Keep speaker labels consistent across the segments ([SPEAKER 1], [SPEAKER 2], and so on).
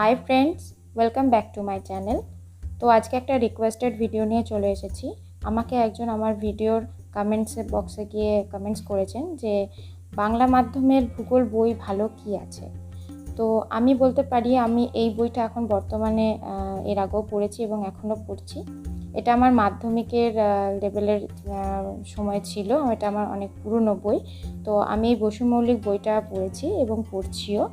[SPEAKER 1] Hi friends, welcome back to my channel. তো আজকে একটা রিকোয়েস্টেড ভিডিও নিয়ে চলে এসেছি। আমাকে একজন আমার ভিডিওর কমেন্টসের বক্সে গিয়ে কমেন্টস করেছেন যে বাংলা মাধ্যমের ভূগোল বই ভালো কি আছে। তো আমি বলতে পারি আমি এই বইটা এখন বর্তমানে এর আগেও পড়েছি এবং এখনও পড়ছি। এটা আমার মাধ্যমিকের লেভেলের সময় ছিল, এটা আমার অনেক পুরনো বই। তো আমি এই বসু মৌলিক বইটা পড়েছি এবং পড়ছিও।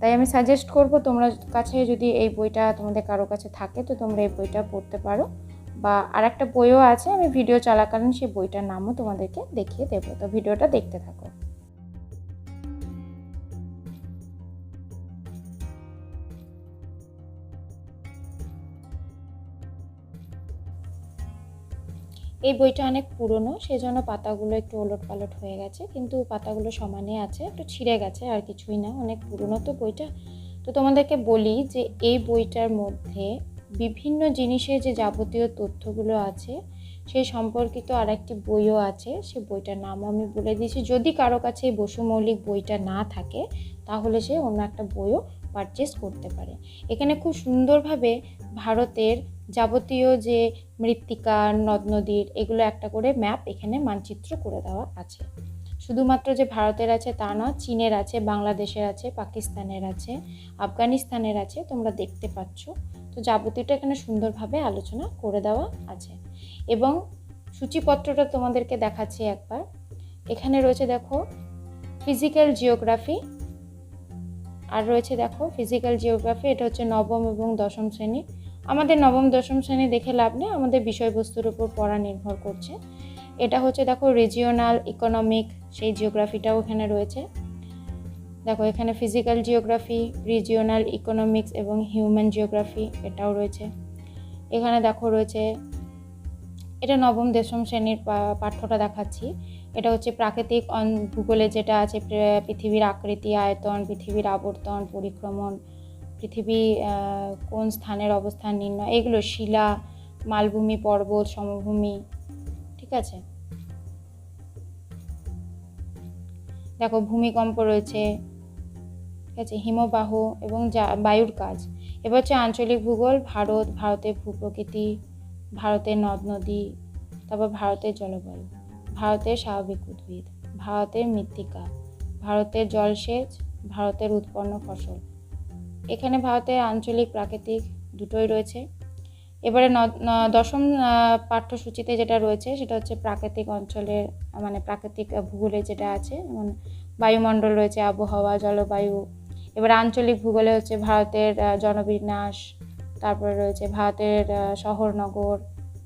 [SPEAKER 1] তাই আমি সাজেস্ট করব তোমরা কাছে যদি এই বইটা তোমাদের কারো কাছে থাকে তো তোমরা এই বইটা পড়তে পারো। বা আর একটা বইও আছে, আমি ভিডিও চলাকালীন সেই বইটার নামও তোমাদেরকে দেখিয়ে দেবো। তো ভিডিওটা দেখতে থাকো। এই বইটা অনেক পুরনো, সেই জন্য পাতাগুলো একটু ওলট পালট হয়ে গেছে, কিন্তু পাতাগুলো সমানে আছে, একটু ছিঁড়ে গেছে আর কিছুই না, অনেক পুরনো তো বইটা। তো তোমাদেরকে বলি যে এই বইটার মধ্যে বিভিন্ন জিনিসের যে যাবতীয় তথ্যগুলো আছে সেই সম্পর্কিত আর একটি বইও আছে, সে বইটার নামও আমি বলে দিয়েছি। যদি কারো কাছে এই বসু মৌলিক বইটা না থাকে তাহলে সে অন্য একটা বইও পারচেস করতে পারে। এখানে খুব সুন্দরভাবে ভারতের যাবতীয় যে মৃত্তিকা, নদ নদীর, এগুলো একটা করে ম্যাপ এখানে মানচিত্র করে দেওয়া আছে। শুধুমাত্র যে ভারতের আছে তা নয়, চীনের আছে, বাংলাদেশের আছে, পাকিস্তানের আছে, আফগানিস্তানের আছে, তোমরা দেখতে পাচ্ছ। তো যাবতীয়টা এখানে সুন্দরভাবে আলোচনা করে দেওয়া আছে। এবং সূচিপত্রটা তোমাদেরকে দেখাচ্ছি একবার। এখানে রয়েছে দেখো ফিজিক্যাল জিওগ্রাফি, আর রয়েছে দেখো ফিজিক্যাল জিওগ্রাফি, এটা হচ্ছে নবম এবং দশম শ্রেণী। আমাদের নবম দশম শ্রেণী দেখে লাভ নেই, আমাদের বিষয়বস্তুর উপর পড়া নির্ভর করছে। এটা হচ্ছে দেখো রিজিওনাল ইকোনমিক, সেই জিওগ্রাফিটাও এখানে রয়েছে। দেখো এখানে ফিজিক্যাল জিওগ্রাফি, রিজিওনাল ইকোনমিক্স এবং হিউম্যান জিওগ্রাফি এটাও রয়েছে। এখানে দেখো রয়েছে, এটা নবম দশম শ্রেণীর পাঠ্যটা দেখাচ্ছি। এটা হচ্ছে প্রাকৃতিক ভূগোলে যেটা আছে, পৃথিবীর আকৃতি, আয়তন, পৃথিবীর আবর্তন, পরিক্রমণ, পৃথিবী কোন স্থানের অবস্থান নির্ণয়, এগুলো শিলা, মালভূমি, পর্বত, সমভূমি, ঠিক আছে। দেখো ভূমিকম্প রয়েছে, ঠিক আছে, হিমবাহ এবং বায়ুর কাজ। এবার হচ্ছে আঞ্চলিক ভূগোল, ভারতের ভূপ্রকৃতি, ভারতের নদ নদী, তারপর ভারতের জলবায়ু, ভারতের স্বাভাবিক উদ্ভিদ, ভারতের মৃত্তিকা, ভারতের জলসেচ, ভারতের উৎপন্ন ফসল। এখানে ভারতের আঞ্চলিক প্রাকৃতিক দুটোই রয়েছে। এবারে দশম পাঠ্যসূচিতে যেটা রয়েছে সেটা হচ্ছে প্রাকৃতিক অঞ্চলের, মানে প্রাকৃতিক ভূগোলে যেটা আছে, মানে বায়ুমণ্ডল রয়েছে, আবহাওয়া, জলবায়ু। এবার আঞ্চলিক ভূগোলে হচ্ছে ভারতের জনবিন্যাস, তারপরে রয়েছে ভারতের শহর নগর,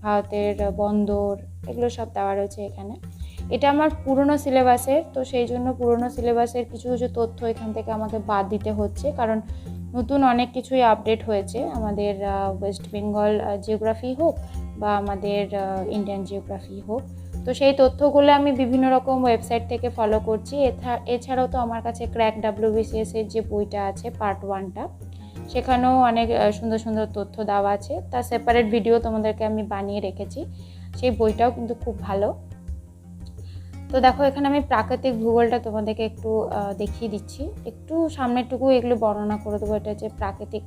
[SPEAKER 1] ভারতের বন্দর, এগুলো সব দেওয়া রয়েছে এখানে। এটা আমার পুরনো সিলেবাসের, তো সেই জন্য পুরনো সিলেবাসের কিছু কিছু তথ্য এখান থেকে আমাকে বাদ দিতে হচ্ছে, কারণ নতুন অনেক কিছুই আপডেট হয়েছে, আমাদের ওয়েস্ট বেঙ্গল জিওগ্রাফি হোক বা আমাদের ইন্ডিয়ান জিওগ্রাফি হোক। তো সেই তথ্যগুলো আমি বিভিন্ন রকম ওয়েবসাইট থেকে ফলো করছি। এছাড়াও তো আমার কাছে ক্র্যাক WBCS এর যে বইটা আছে পার্ট 1টা, সেখানেও অনেক সুন্দর সুন্দর তথ্য দেওয়া আছে, তার সেপারেট ভিডিও তোমাদেরকে আমি বানিয়ে রেখেছি, সেই বইটাও কিন্তু খুব ভালো। তো দেখো এখানে আমি প্রাকৃতিক ভূগোলটা তোমাদেরকে একটু দেখিয়ে দিচ্ছি, একটু সামনেরটুকু এগুলো বর্ণনা করে দেবো। এটা হচ্ছে প্রাকৃতিক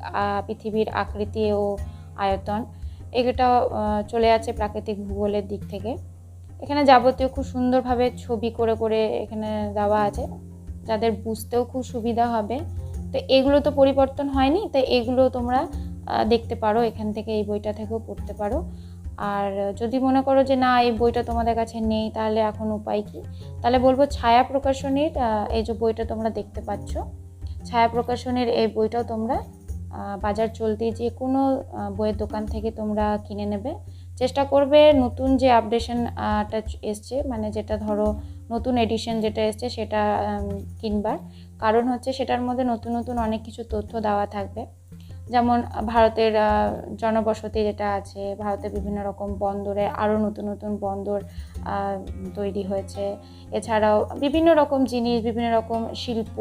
[SPEAKER 1] পৃথিবীর আকৃতি ও আয়তন, এগুলো চলে যাচ্ছে প্রাকৃতিক ভূগোলের দিক থেকে। এখানে যাবতীয় খুব সুন্দরভাবে ছবি করে করে এখানে দেওয়া আছে, যাদের বুঝতেও খুব সুবিধা হবে। তো এগুলো তো পরিবর্তন হয়নি, তাই এগুলো তোমরা দেখতে পারো, এখান থেকে এই বইটা থেকেও পড়তে পারো। আর যদি মনে করো যে না এই বইটা তোমাদের কাছে নেই, তাহলে এখন উপায় কি, তাহলে বলবো ছায়া প্রকাশনীর এই যে বইটা তোমরা দেখতে পাচ্ছ, ছায়া প্রকাশনীর এই বইটাও তোমরা বাজার চলতি যে কোনো বইয়ের দোকান থেকে তোমরা কিনে নেবে। চেষ্টা করবে নতুন যে আপডেশনটা এসছে, মানে যেটা ধরো নতুন এডিশন যেটা এসছে সেটা কিনবার, কারণ হচ্ছে সেটার মধ্যে নতুন নতুন অনেক কিছু তথ্য দেওয়া থাকবে। যেমন ভারতের জনবসতি যেটা আছে, ভারতের বিভিন্ন রকম বন্দরে আরও নতুন নতুন বন্দর তৈরি হয়েছে। এছাড়াও বিভিন্ন রকম জিনিস, বিভিন্ন রকম শিল্প,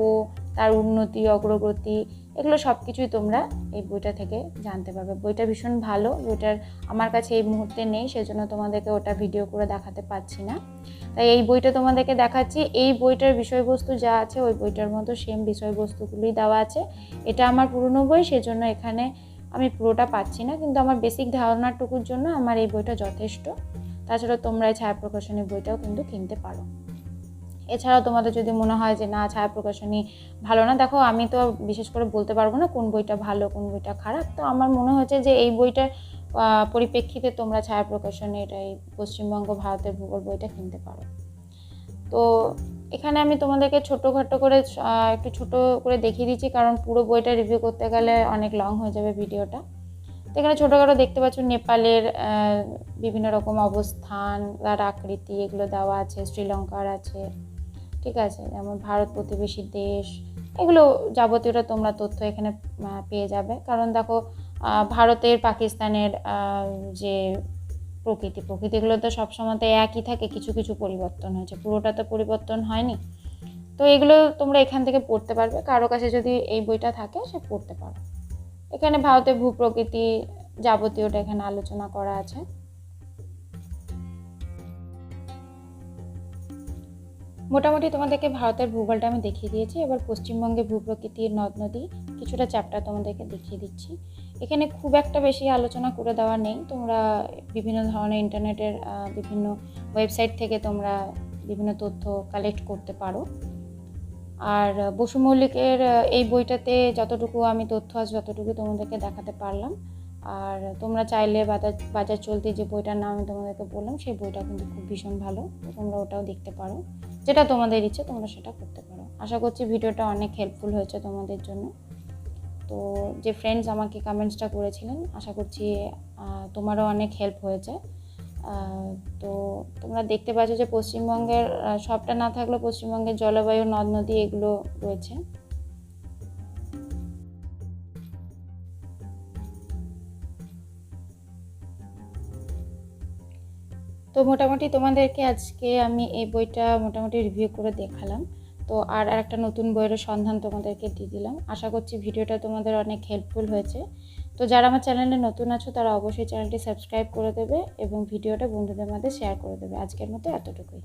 [SPEAKER 1] তার উন্নতি, অগ্রগতি, এগুলো সব কিছুই তোমরা এই বইটা থেকে জানতে পারবে। বইটা ভীষণ ভালো, বইটার আমার কাছে এই মুহূর্তে নেই, সেজন্য তোমাদেরকে ওটা ভিডিও করে দেখাতে পারছি না। তাই এই বইটা তোমাদেরকে দেখাচ্ছি। এই বইটার বিষয়বস্তু যা আছে ওই বইটার মতো সেম বিষয়বস্তুগুলোই দেওয়া আছে। এটা আমার পুরনো বই, সেজন্য এখানে আমি পুরোটা পাচ্ছি না, কিন্তু আমার বেসিক ধারণাটুকুর জন্য আমার এই বইটা যথেষ্ট। তাছাড়া তোমরা এই ছায়া প্রকাশনী বইটাও কিন্তু কিনতে পারো। এছাড়াও তোমাদের যদি মনে হয় যে না ছায়া প্রকাশনী ভালো না, দেখো আমি তো বিশেষ করে বলতে পারবো না কোন বইটা ভালো কোন বইটা খারাপ, তো আমার মনে হচ্ছে যে এই বইটার পরিপ্রেক্ষিতে তোমরা ছায়া প্রকাশনীর এই পশ্চিমবঙ্গ ভারতের ভূগোল বইটা কিনতে পারো। তো এখানে আমি তোমাদেরকে ছোটোখাটো করে একটু ছোট করে দেখিয়ে দিচ্ছি, কারণ পুরো বইটা রিভিউ করতে গেলে অনেক লং হয়ে যাবে ভিডিওটা। তো এখানে ছোটোখাটো দেখতে পাচ্ছ নেপালের বিভিন্ন রকম অবস্থান, তার আকৃতি এগুলো দেওয়া আছে, শ্রীলঙ্কার আছে, ঠিক আছে, যেমন ভারত প্রতিবেশী দেশ, এগুলো যাবতীয়টা তোমরা তথ্য এখানে পেয়ে যাবে। কারণ দেখো ভারতের পাকিস্তানের যে প্রকৃতিগুলো তো সবসময় একই থাকে, কিছু কিছু পরিবর্তন হয়েছে, পুরোটা তো পরিবর্তন হয়নি। তো এগুলো তোমরা এখান থেকে পড়তে পারবে, কারো কাছে যদি এই বইটা থাকে সে পড়তে পারো। এখানে ভারতের ভূপ্রকৃতি যাবতীয়টা এখানে আলোচনা করা আছে। মোটামুটি তোমাদেরকে ভারতের ভূগোলটা আমি দেখিয়ে দিয়েছি। এবার পশ্চিমবঙ্গের ভূপ্রকৃতির নদ নদী কিছুটা চ্যাপ্টার তোমাদেরকে দেখিয়ে দিচ্ছি। এখানে খুব একটা বেশি আলোচনা করে দেওয়া নেই, তোমরা বিভিন্ন ধরনের ইন্টারনেটের বিভিন্ন ওয়েবসাইট থেকে তোমরা বিভিন্ন তথ্য কালেক্ট করতে পারো। আর বসু মল্লিকের এই বইটাতে যতটুকু আমি তথ্য আছে যতটুকু তোমাদেরকে দেখাতে পারলাম। আর তোমরা চাইলে বাজার চলতি যে বইটার নাম আমি তোমাদেরকে বললাম সেই বইটা কিন্তু খুব ভীষণ ভালো, তোমরা ওটাও দেখতে পারো, যেটা তোমাদের ইচ্ছে তোমরা সেটা করতে পারো। আশা করছি ভিডিওটা অনেক হেল্পফুল হয়েছে তোমাদের জন্য। তো যে ফ্রেন্ডস আমাকে কমেন্টসটা করেছিলেন, আশা করছি তোমারও অনেক হেল্প হয়েছে। তো তোমরা দেখতে পাচ্ছ যে পশ্চিমবঙ্গের সবটা না থাকলেও পশ্চিমবঙ্গের জলবায়ু, নদ নদী এগুলো রয়েছে। তো মোটামুটি তোমাদেরকে আজকে আমি এই বইটা মোটামুটি রিভিউ করে দেখালাম। তো আর একটা নতুন বইয়ের সন্ধান তোমাদেরকে দিয়ে দিলাম। আশা করছি ভিডিওটা তোমাদের অনেক হেল্পফুল হয়েছে। তো যারা আমার চ্যানেলে নতুন আছো তারা অবশ্যই চ্যানেলটি সাবস্ক্রাইব করে দেবে এবং ভিডিওটা বন্ধুদের মধ্যে শেয়ার করে দেবে। আজকের মতো এতটুকুই।